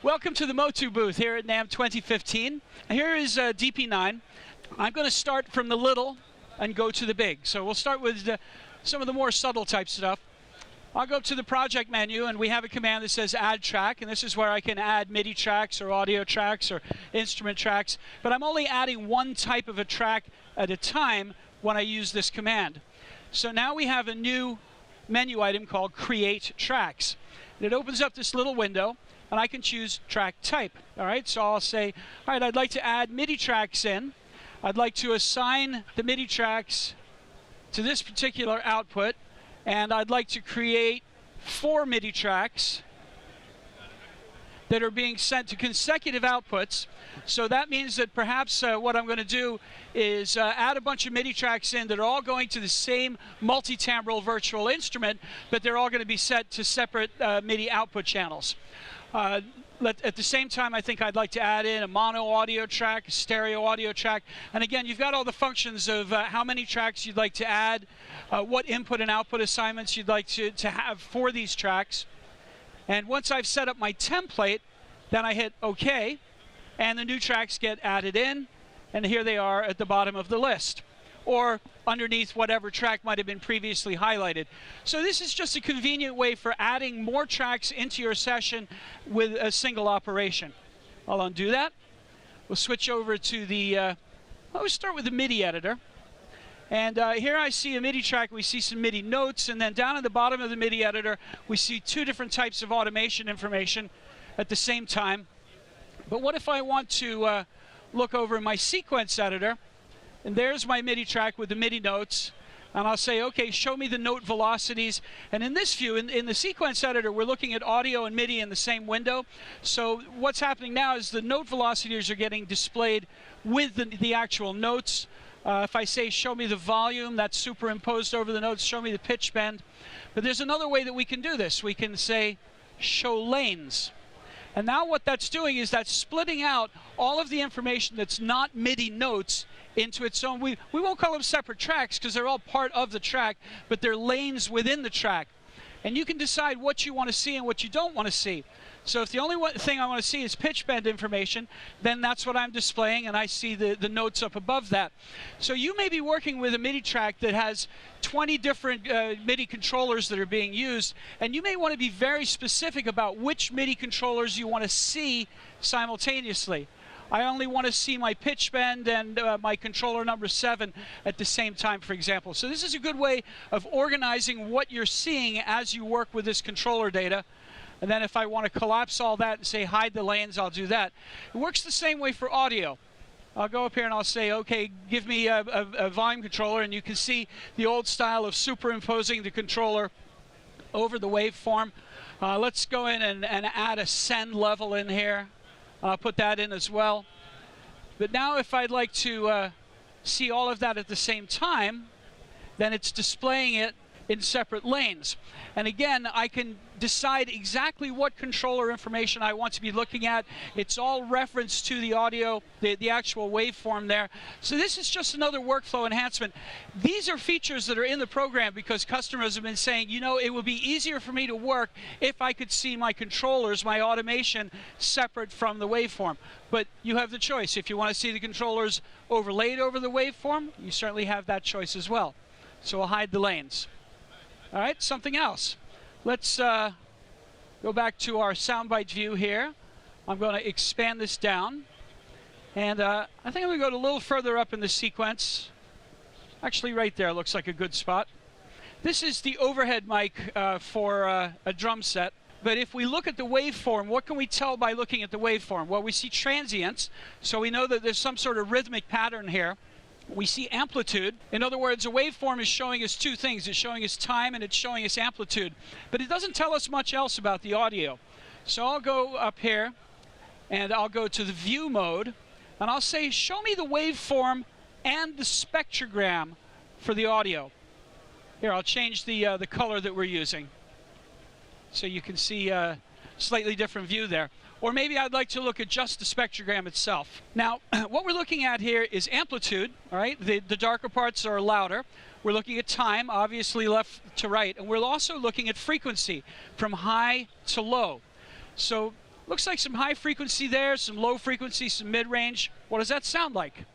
Welcome to the MOTU booth here at NAMM 2015. Here is DP9. I'm going to start from the little and go to the big. So we'll start with some of the more subtle type stuff. I'll go to the project menu, and we have a command that says add track, and this is where I can add MIDI tracks or audio tracks or instrument tracks, but I'm only adding one type of a track at a time when I use this command. So now we have a new menu item called Create Tracks. And it opens up this little window, and I can choose track type. All right, so I'll say, all right, I'd like to add MIDI tracks in. I'd like to assign the MIDI tracks to this particular output, and I'd like to create 4 MIDI tracks that are being sent to consecutive outputs. So that means that perhaps what I'm going to do is add a bunch of MIDI tracks in that are all going to the same multi-timbral virtual instrument, but they're all going to be set to separate MIDI output channels. At the same time, I think I'd like to add in a mono audio track, a stereo audio track. And again, you've got all the functions of how many tracks you'd like to add, what input and output assignments you'd like to have for these tracks. And once I've set up my template, then I hit OK, and the new tracks get added in, and here they are at the bottom of the list, or underneath whatever track might have been previously highlighted. So this is just a convenient way for adding more tracks into your session with a single operation. I'll undo that. We'll switch over to the, let's start with the MIDI editor. And here I see a MIDI track, we see some MIDI notes, and then down at the bottom of the MIDI editor, we see 2 different types of automation information at the same time. But what if I want to look over my sequence editor, and there's my MIDI track with the MIDI notes, and I'll say, okay, show me the note velocities. And in this view, in the sequence editor, we're looking at audio and MIDI in the same window. So what's happening now is the note velocities are getting displayed with the actual notes. If I say show me the volume, that's superimposed over the notes, show me the pitch bend. But there's another way that we can do this. We can say show lanes. And now what that's doing is that's splitting out all of the information that's not MIDI notes into its own. We won't call them separate tracks because they're all part of the track, but they're lanes within the track. And you can decide what you want to see and what you don't want to see. So if the only thing I want to see is pitch bend information, then that's what I'm displaying, and I see the notes up above that. So you may be working with a MIDI track that has 20 different MIDI controllers that are being used, and you may want to be very specific about which MIDI controllers you want to see simultaneously. I only want to see my pitch bend and my controller number 7 at the same time, for example. So this is a good way of organizing what you're seeing as you work with this controller data. And then if I want to collapse all that and say hide the lanes, I'll do that. It works the same way for audio. I'll go up here and I'll say, okay, give me a volume controller, and you can see the old style of superimposing the controller over the waveform. Let's go in and add a send level in here. I'll put that in as well. But now if I'd like to see all of that at the same time, then it's displaying it in separate lanes. And again, I can decide exactly what controller information I want to be looking at. It's all referenced to the audio, the actual waveform there. So this is just another workflow enhancement. These are features that are in the program because customers have been saying, you know, it would be easier for me to work if I could see my controllers, my automation, separate from the waveform. But you have the choice. If you want to see the controllers overlaid over the waveform, you certainly have that choice as well. So we'll hide the lanes. All right, something else. Let's go back to our soundbite view here. I'm going to expand this down. And I think I'm going to go a little further up in the sequence. Actually, right there looks like a good spot. This is the overhead mic for a drum set. But if we look at the waveform, what can we tell by looking at the waveform? Well, we see transients, so we know that there's some sort of rhythmic pattern here. We see amplitude. In other words, a waveform is showing us 2 things. It's showing us time and it's showing us amplitude. But it doesn't tell us much else about the audio. So I'll go up here and I'll go to the view mode and I'll say, show me the waveform and the spectrogram for the audio. Here, I'll change the color that we're using so you can see a slightly different view there. Or maybe I'd like to look at just the spectrogram itself. Now, what we're looking at here is amplitude, all right? The darker parts are louder. We're looking at time, obviously left to right. And we're also looking at frequency, from high to low. So Looks like some high frequency there, some low frequency, some mid-range. What does that sound like?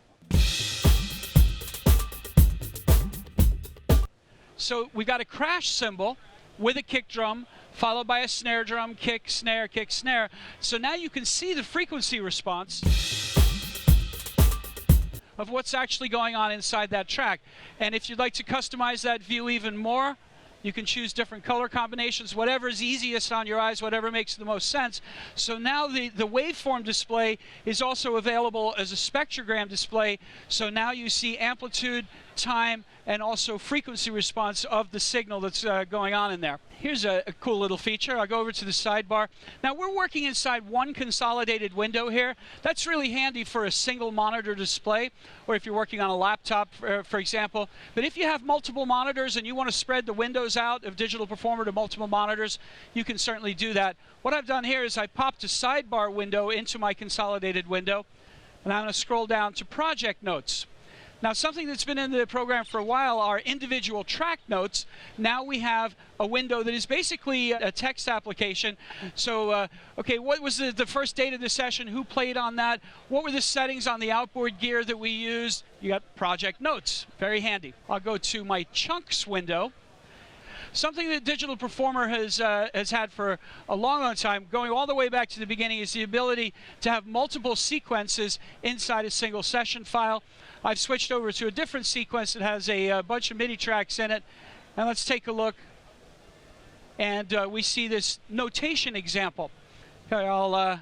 So we've got a crash cymbal with a kick drum, followed by a snare drum, kick, snare, kick, snare. So now you can see the frequency response of what's actually going on inside that track. And if you'd like to customize that view even more, you can choose different color combinations, whatever is easiest on your eyes, whatever makes the most sense. So now the waveform display is also available as a spectrogram display. So now you see amplitude, time, and also frequency response of the signal that's going on in there. Here's a cool little feature. I'll go over to the sidebar. Now we're working inside one consolidated window here. That's really handy for a single monitor display, or if you're working on a laptop, for example. But if you have multiple monitors and you want to spread the windows out of Digital Performer to multiple monitors, you can certainly do that. What I've done here is I popped a sidebar window into my consolidated window, and I'm going to scroll down to project notes. Now, something that's been in the program for a while are individual track notes. Now we have a window that is basically a text application. So, okay, what was the first date of the session? Who played on that? What were the settings on the outboard gear that we used? You got project notes. Very handy. I'll go to my chunks window. Something that Digital Performer has had for a long time, going all the way back to the beginning, is the ability to have multiple sequences inside a single session file. I've switched over to a different sequence that has a bunch of MIDI tracks in it. And let's take a look. And we see this notation example. Okay, I'll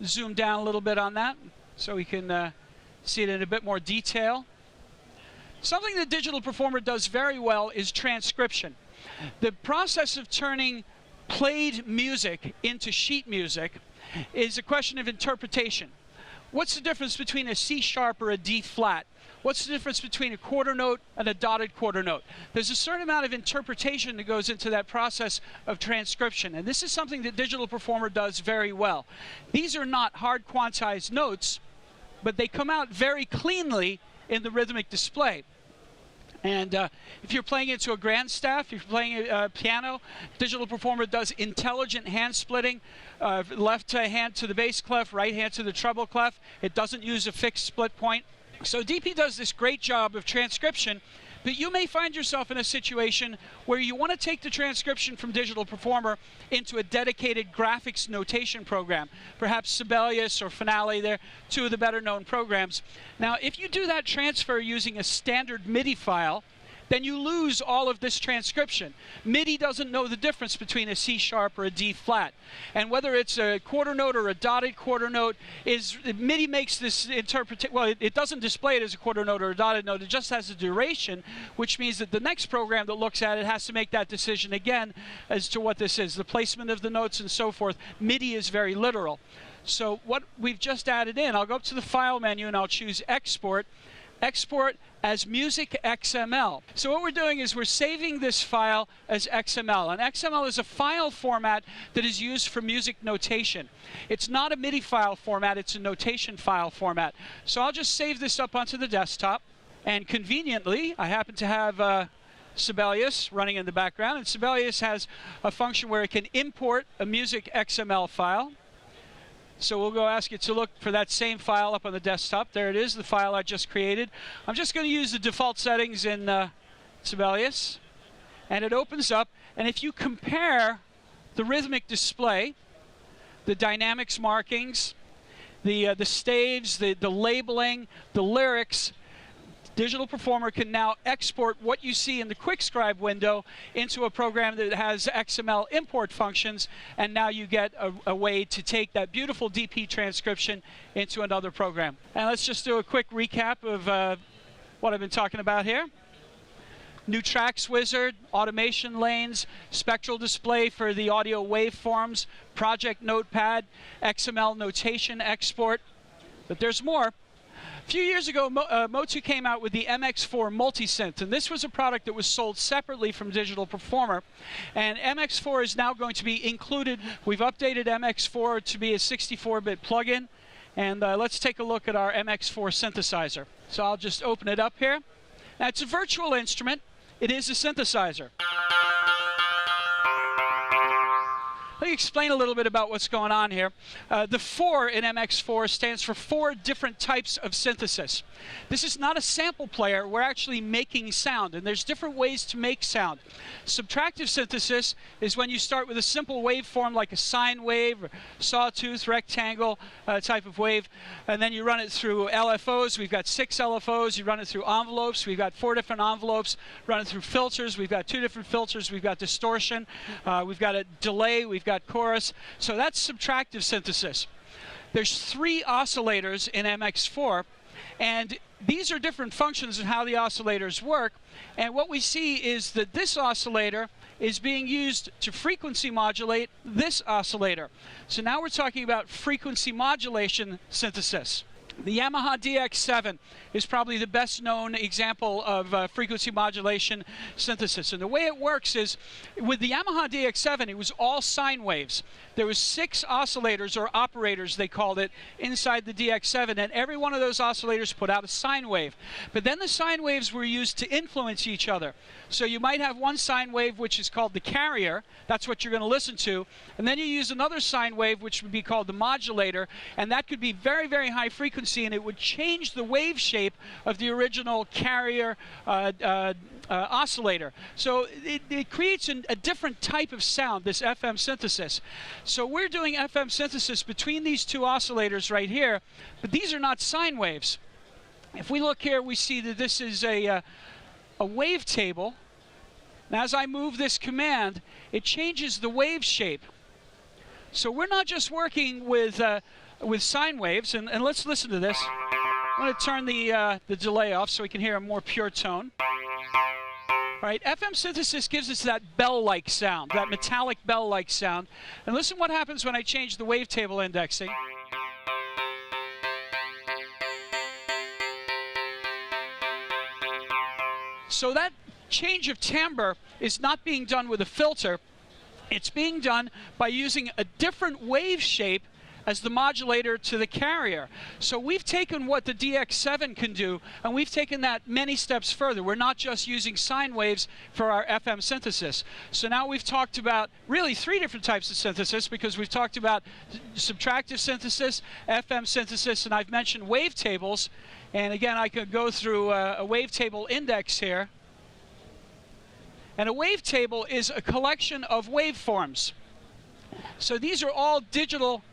zoom down a little bit on that so we can see it in a bit more detail. Something that Digital Performer does very well is transcription. The process of turning played music into sheet music is a question of interpretation. What's the difference between a C sharp or a D flat? What's the difference between a quarter note and a dotted quarter note? There's a certain amount of interpretation that goes into that process of transcription, and this is something that Digital Performer does very well. These are not hard quantized notes, but they come out very cleanly in the rhythmic display. And if you're playing into a grand staff, if you're playing a piano, Digital Performer does intelligent hand splitting, left hand to the bass clef, right hand to the treble clef. It doesn't use a fixed split point. So DP does this great job of transcription, but you may find yourself in a situation where you want to take the transcription from Digital Performer into a dedicated graphics notation program, perhaps Sibelius or Finale. They're two of the better known programs. Now, if you do that transfer using a standard MIDI file, then you lose all of this transcription. MIDI doesn't know the difference between a C sharp or a D flat. And whether it's a quarter note or a dotted quarter note, MIDI makes this interpretation, well, it doesn't display it as a quarter note or a dotted note, it just has a duration, which means that the next program that looks at it has to make that decision again as to what this is, the placement of the notes and so forth. MIDI is very literal. So what we've just added in, I'll go up to the File menu and I'll choose Export. Export as music XML. So what we're doing is we're saving this file as XML. And XML is a file format that is used for music notation. It's not a MIDI file format, it's a notation file format. So I'll just save this up onto the desktop. And conveniently, I happen to have Sibelius running in the background. And Sibelius has a function where it can import a music XML file. So we'll go ask it to look for that same file up on the desktop. There it is, the file I just created. I'm just going to use the default settings in Sibelius. And it opens up. And if you compare the rhythmic display, the dynamics markings, the staves, the labeling, the lyrics, Digital Performer can now export what you see in the QuickScribe window into a program that has XML import functions, and now you get a way to take that beautiful DP transcription into another program. And let's just do a quick recap of what I've been talking about here. New tracks wizard, automation lanes, spectral display for the audio waveforms, project notepad, XML notation export. But there's more. A few years ago, MOTU came out with the MX4 multi-synth, and this was a product that was sold separately from Digital Performer. And MX4 is now going to be included. We've updated MX4 to be a 64-bit plugin. And let's take a look at our MX4 synthesizer. So I'll just open it up here. Now, it's a virtual instrument. It is a synthesizer. Look me explain a little bit about what's going on here. The 4 in MX4 stands for 4 different types of synthesis. This is not a sample player. We're actually making sound, and there's different ways to make sound. Subtractive synthesis is when you start with a simple waveform like a sine wave or sawtooth, rectangle type of wave, and then you run it through LFOs. We've got 6 LFOs. You run it through envelopes. We've got 4 different envelopes. Run it through filters. We've got 2 different filters. We've got distortion. We've got a delay. We've got chorus. So that's subtractive synthesis. There's 3 oscillators in MX4, and these are different functions of how the oscillators work. And what we see is that this oscillator is being used to frequency modulate this oscillator. So now we're talking about frequency modulation synthesis. The Yamaha DX7 is probably the best known example of frequency modulation synthesis. And the way it works is, with the Yamaha DX7, it was all sine waves. There was 6 oscillators, or operators they called it, inside the DX7, and every one of those oscillators put out a sine wave. But then the sine waves were used to influence each other. So you might have one sine wave which is called the carrier, that's what you're going to listen to, and then you use another sine wave which would be called the modulator, and that could be very, very high frequency, and it would change the wave shape of the original carrier oscillator. So it creates a different type of sound, this FM synthesis. So we're doing FM synthesis between these 2 oscillators right here, but these are not sine waves. If we look here, we see that this is a wavetable. And as I move this command, it changes the wave shape. So we're not just working with sine waves, and let's listen to this. I'm going to turn the delay off so we can hear a more pure tone. All right, FM synthesis gives us that bell-like sound, that metallic bell-like sound. And listen what happens when I change the wavetable indexing. So that change of timbre is not being done with a filter. It's being done by using a different wave shape as the modulator to the carrier. So we've taken what the DX7 can do, and we've taken that many steps further. We're not just using sine waves for our FM synthesis. So now we've talked about really 3 different types of synthesis, because we've talked about subtractive synthesis, FM synthesis, and I've mentioned wavetables. And again, I could go through a wavetable index here. And a wavetable is a collection of waveforms. So these are all digital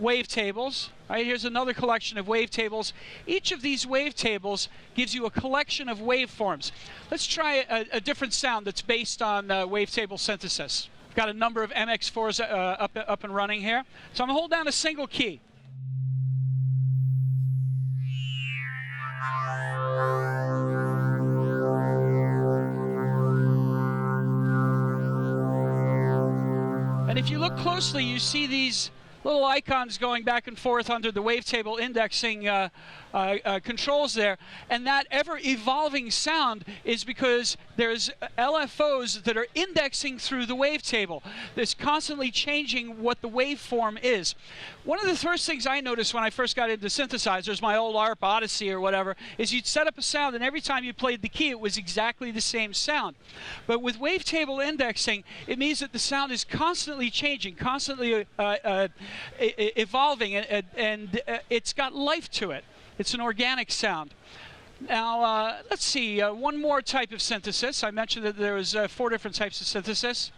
wavetables. Right, here's another collection of wavetables. Each of these wavetables gives you a collection of waveforms. Let's try a different sound that's based on wavetable synthesis. I've got a number of MX4s up and running here. So I'm going to hold down a single key. And if you look closely, you see these little icons going back and forth under the wavetable indexing controls there. And that ever-evolving sound is because there's LFOs that are indexing through the wavetable. That's constantly changing what the waveform is. One of the first things I noticed when I first got into synthesizers, my old ARP Odyssey or whatever, is you'd set up a sound, and every time you played the key, it was exactly the same sound. But with wavetable indexing, it means that the sound is constantly changing, constantly evolving, and it's got life to it. It's an organic sound. Now, let's see, one more type of synthesis. I mentioned that there was 4 different types of synthesis.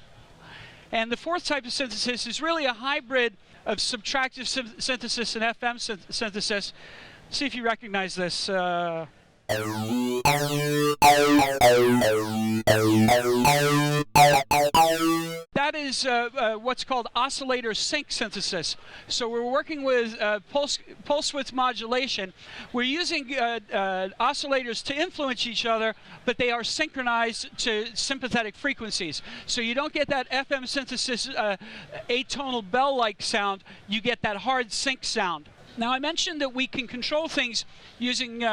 And the 4th type of synthesis is really a hybrid of subtractive synthesis and FM synthesis. See if you recognize this. That is what's called oscillator sync synthesis. So we're working with pulse width modulation. We're using oscillators to influence each other, but they are synchronized to sympathetic frequencies. So you don't get that FM synthesis atonal bell-like sound, you get that hard sync sound. Now, I mentioned that we can control things using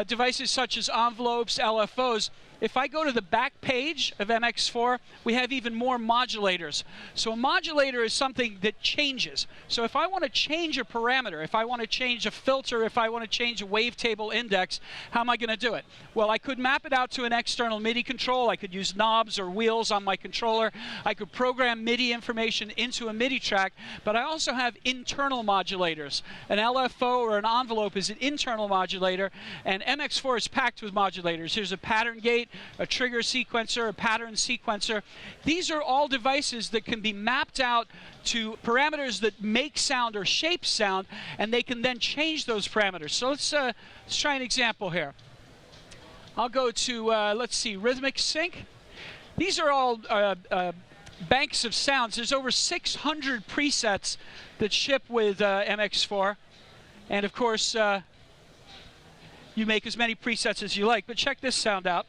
devices such as envelopes, LFOs. if I go to the back page of MX4, we have even more modulators. So a modulator is something that changes. So if I want to change a parameter, if I want to change a filter, if I want to change a wavetable index, how am I going to do it? Well, I could map it out to an external MIDI control. I could use knobs or wheels on my controller. I could program MIDI information into a MIDI track, but I also have internal modulators. An LFO or an envelope is an internal modulator, and MX4 is packed with modulators. Here's a pattern gate, a trigger sequencer, a pattern sequencer. These are all devices that can be mapped out to parameters that make sound or shape sound, and they can then change those parameters. So let's try an example here. I'll go to, let's see, rhythmic sync. These are all banks of sounds. There's over 600 presets that ship with MX4. And of course, you make as many presets as you like, but check this sound out.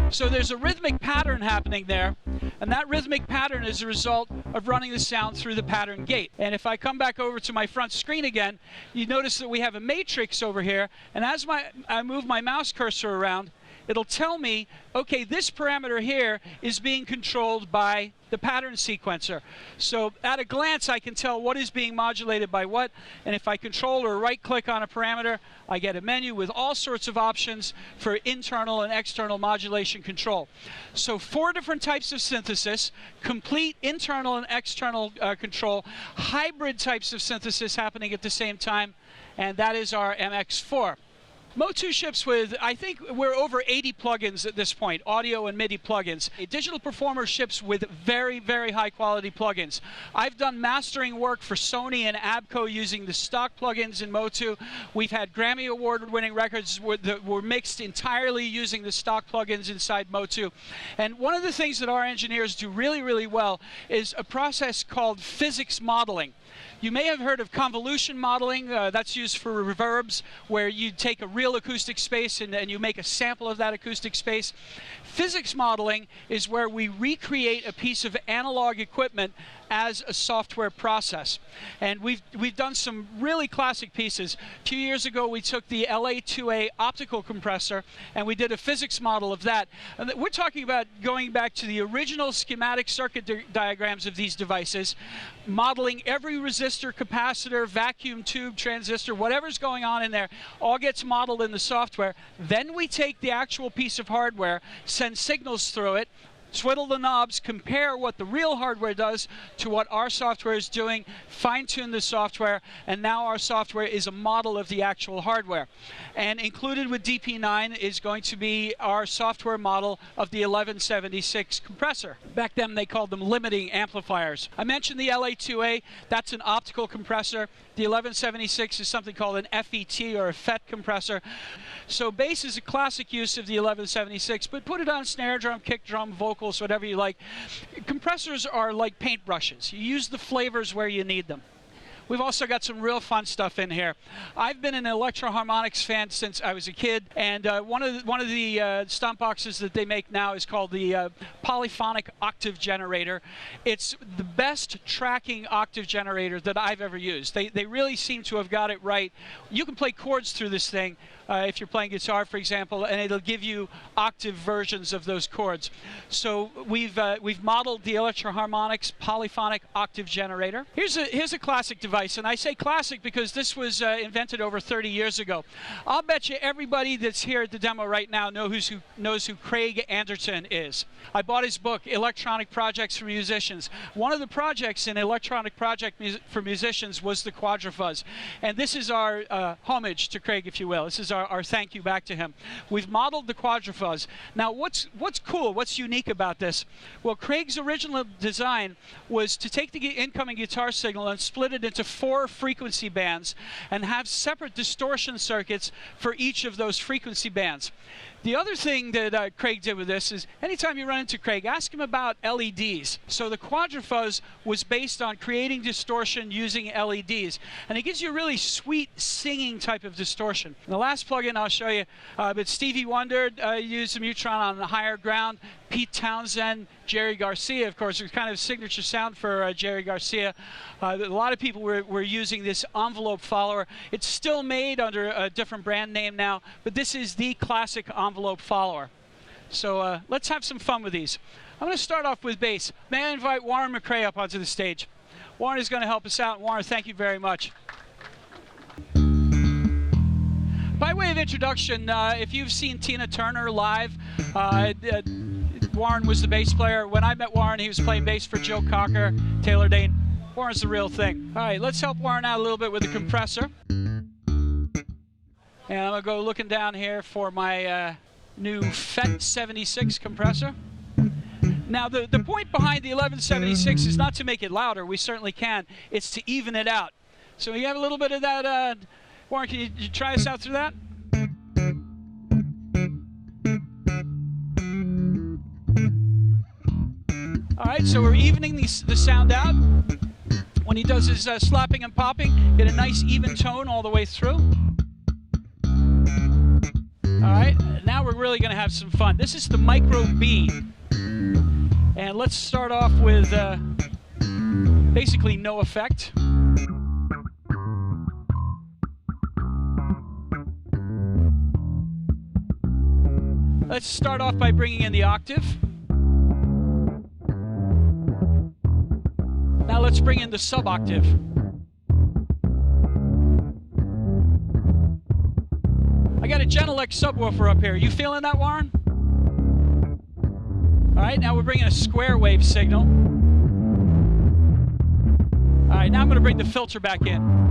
So there's a rhythmic pattern happening there, and that rhythmic pattern is a result of running the sound through the pattern gate. And if I come back over to my front screen again, you notice that we have a matrix over here, and as I move my mouse cursor around, it'll tell me, okay, this parameter here is being controlled by the pattern sequencer. So at a glance, I can tell what is being modulated by what, and if I control or right-click on a parameter, I get a menu with all sorts of options for internal and external modulation control. So 4 different types of synthesis, complete internal and external control, hybrid types of synthesis happening at the same time, and that is our MX4. MOTU ships with, I think we're over 80 plugins at this point, audio and MIDI plugins. A Digital Performer ships with very, very high quality plugins. I've done mastering work for Sony and ABCO using the stock plugins in MOTU. We've had Grammy Award winning records that were mixed entirely using the stock plugins inside MOTU. And one of the things that our engineers do really, really well is a process called physics modeling. You may have heard of convolution modeling. That's used for reverbs, where you take a real acoustic space and you make a sample of that acoustic space. Physics modeling is where we recreate a piece of analog equipment as a software process. And we've done some really classic pieces. A few years ago, we took the LA2A optical compressor and we did a physics model of that. And we're talking about going back to the original schematic circuit diagrams of these devices, modeling every resistor, capacitor, vacuum tube, transistor, whatever's going on in there, all gets modeled in the software. Then we take the actual piece of hardware, send signals through it, twiddle the knobs, compare what the real hardware does to what our software is doing, fine-tune the software, and now our software is a model of the actual hardware. And included with DP9 is going to be our software model of the 1176 compressor. Back then they called them limiting amplifiers. I mentioned the LA2A, that's an optical compressor. The 1176 is something called an FET or a FET compressor. So bass is a classic use of the 1176, but put it on snare drum, kick drum, vocals, whatever you like. Compressors are like paintbrushes. You use the flavors where you need them. We've also got some real fun stuff in here. I've been an Electro-Harmonix fan since I was a kid, and one of the stomp boxes that they make now is called the Polyphonic Octave Generator. It's the best tracking octave generator that I've ever used. They really seem to have got it right. You can play chords through this thing if you're playing guitar, for example, and it'll give you octave versions of those chords. So we've modeled the Electro-Harmonix Polyphonic Octave Generator. Here's a classic device, and I say classic because this was invented over 30 years ago. I'll bet you everybody that's here at the demo right now knows who Craig Anderton is. I bought his book, Electronic Projects for Musicians. One of the projects in Electronic Project for Musicians was the Quadrafuzz, and this is our homage to Craig, if you will. This is our thank you back to him. We've modeled the Quadrafuzz. Now, what's cool, what's unique about this? Well, Craig's original design was to take the incoming guitar signal and split it into 4 frequency bands and have separate distortion circuits for each of those frequency bands. The other thing that Craig did with this is, anytime you run into Craig, ask him about LEDs. So the Quadrafuzz was based on creating distortion using LEDs. And it gives you a really sweet singing type of distortion. The last plugin I'll show you, but Stevie Wonder used a Mutron on the higher ground. Pete Townsend, Jerry Garcia, of course, was kind of a signature sound for Jerry Garcia. A lot of people were using this envelope follower. It's still made under a different brand name now, but this is the classic envelope follower. So let's have some fun with these. I'm going to start off with bass. May I invite Warren McRae up onto the stage? Warren is going to help us out. Warren, thank you very much. By way of introduction, if you've seen Tina Turner live, Warren was the bass player. When I met Warren, he was playing bass for Joe Cocker, Taylor Dane. Warren's the real thing. All right, let's help Warren out a little bit with the compressor. And I'm going to go looking down here for my new FET 76 compressor. Now, the point behind the 1176 is not to make it louder. We certainly can. It's to even it out. So you have a little bit of that. Warren, can you try us out through that? All right, so we're evening the sound out. When he does his slapping and popping, get a nice even tone all the way through. All right, now we're really going to have some fun. This is the Micro B. And let's start off with basically no effect. Let's start off by bringing in the octave. Now let's bring in the sub-octave. I got a Genelec subwoofer up here. You feeling that, Warren? All right, now we're bringing a square wave signal. All right, now I'm going to bring the filter back in.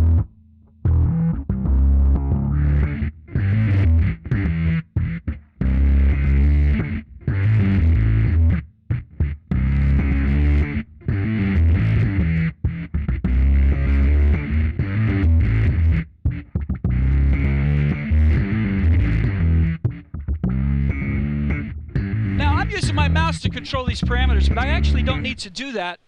To control these parameters, but I actually don't need to do that.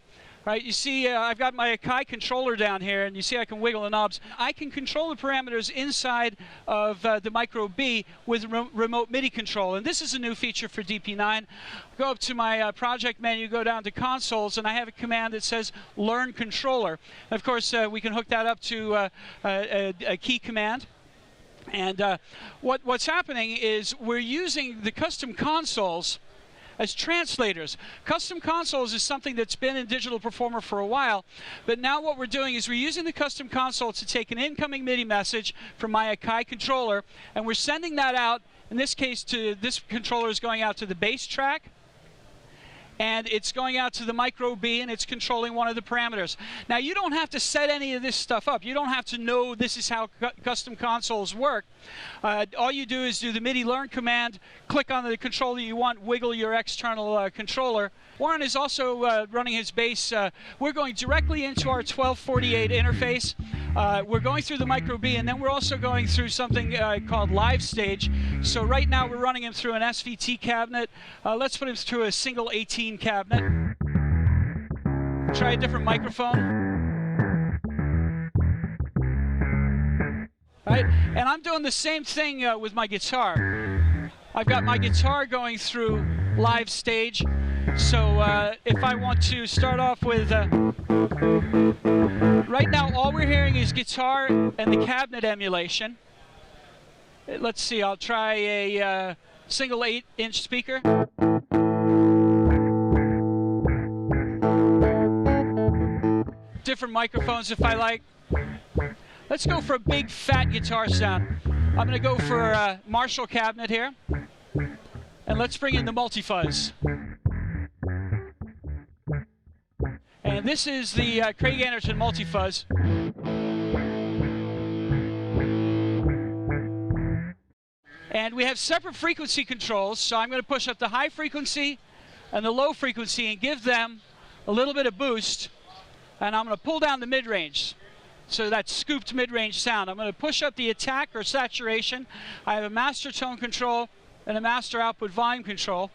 Right, you see I've got my Akai controller down here, and you see I can wiggle the knobs. I can control the parameters inside of the Micro B with remote MIDI control, and this is a new feature for DP9. Go up to my project menu, go down to consoles, and I have a command that says learn controller. And of course we can hook that up to a key command. And what's happening is we're using the custom consoles as translators. Custom consoles is something that's been in Digital Performer for a while, but now what we're doing is we're using the custom console to take an incoming MIDI message from my Akai controller, and we're sending that out, in this case, to this controller is going out to the bass track, and it's going out to the Micro B, and it's controlling one of the parameters. Now, you don't have to set any of this stuff up. You don't have to know this is how custom consoles work. All you do is do the MIDI learn command, click on the controller you want, wiggle your external controller. Warren is also running his bass. We're going directly into our 1248 interface. We're going through the Micro B, and then we're also going through something called Live Stage. So right now we're running him through an SVT cabinet. Let's put him through a single 18 cabinet. Try a different microphone. Right? And I'm doing the same thing with my guitar. I've got my guitar going through Live Stage. So if I want to start off with, right now all we're hearing is guitar and the cabinet emulation. Let's see, I'll try a single 8-inch speaker. Different microphones if I like. Let's go for a big fat guitar sound. I'm going to go for a Marshall cabinet here. And let's bring in the multi-fuzz. And this is the Craig Anderson multi-fuzz. And we have separate frequency controls, so I'm going to push up the high frequency and the low frequency and give them a little bit of boost. And I'm going to pull down the mid-range. So that scooped mid-range sound. I'm going to push up the attack or saturation. I have a master tone control and a master output volume control.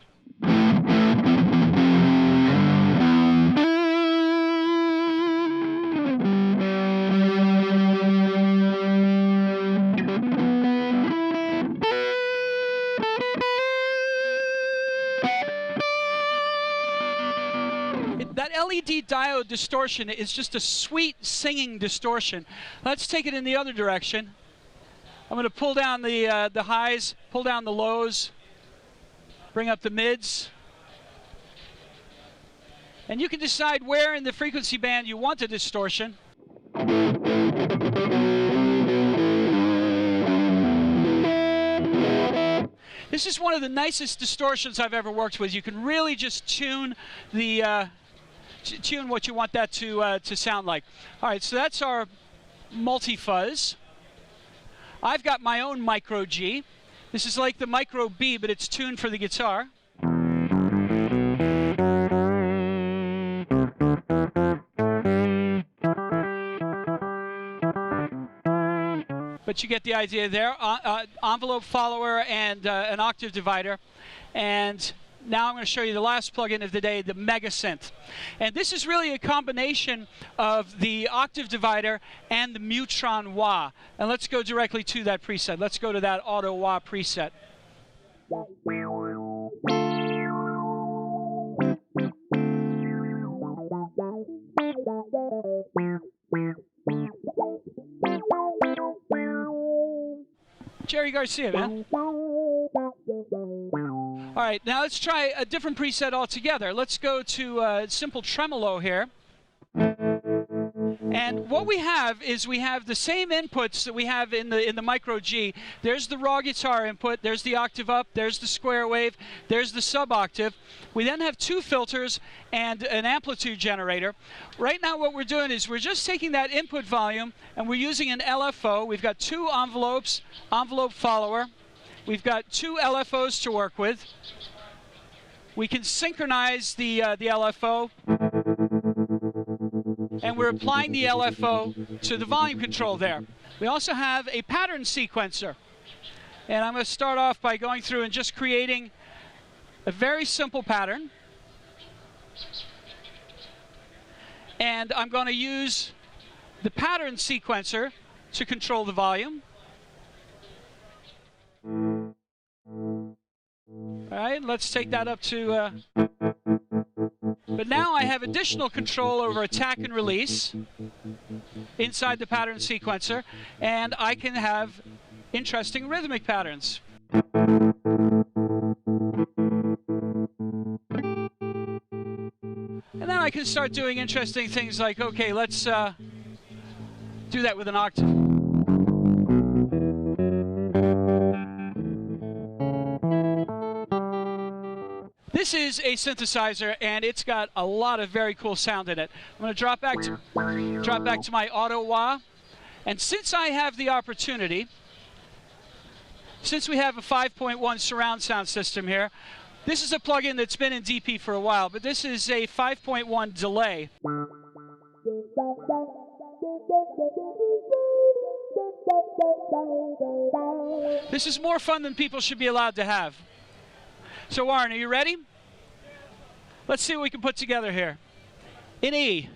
that LED diode distortion is just a sweet singing distortion. Let's take it in the other direction. I'm going to pull down the highs, pull down the lows, bring up the mids. And you can decide where in the frequency band you want the distortion. This is one of the nicest distortions I've ever worked with. You can really just tune the tune what you want that to sound like. All right, so that's our multi-fuzz. I've got my own micro G. This is like the micro B, but it's tuned for the guitar. But you get the idea there. Envelope follower and an octave divider. And now I'm going to show you the last plugin of the day, the Mega Synth. And this is really a combination of the octave divider and the Mutron wah. And let's go directly to that preset. Let's go to that auto wah preset. Jerry Garcia, man. All right, now let's try a different preset altogether. Let's go to simple tremolo here. And what we have is we have the same inputs that we have in the micro G. There's the raw guitar input, there's the octave up, there's the square wave, there's the sub octave. We then have two filters and an amplitude generator. Right now what we're doing is we're just taking that input volume and we're using an LFO. We've got two envelopes, envelope follower. We've got two LFOs to work with. We can synchronize the LFO. And we're applying the LFO to the volume control there. We also have a pattern sequencer. And I'm going to start off by going through and just creating a very simple pattern. And I'm going to use the pattern sequencer to control the volume. All right, let's take that up to... But now I have additional control over attack and release inside the pattern sequencer, and I can have interesting rhythmic patterns. And then I can start doing interesting things like, okay, let's do that with an octave. This is a synthesizer, and it's got a lot of very cool sound in it. I'm going to drop back to my auto wah, and since I have the opportunity, since we have a 5.1 surround sound system here, this is a plugin that's been in DP for a while, but this is a 5.1 delay. This is more fun than people should be allowed to have. So Warren, are you ready? Let's see what we can put together here. In E.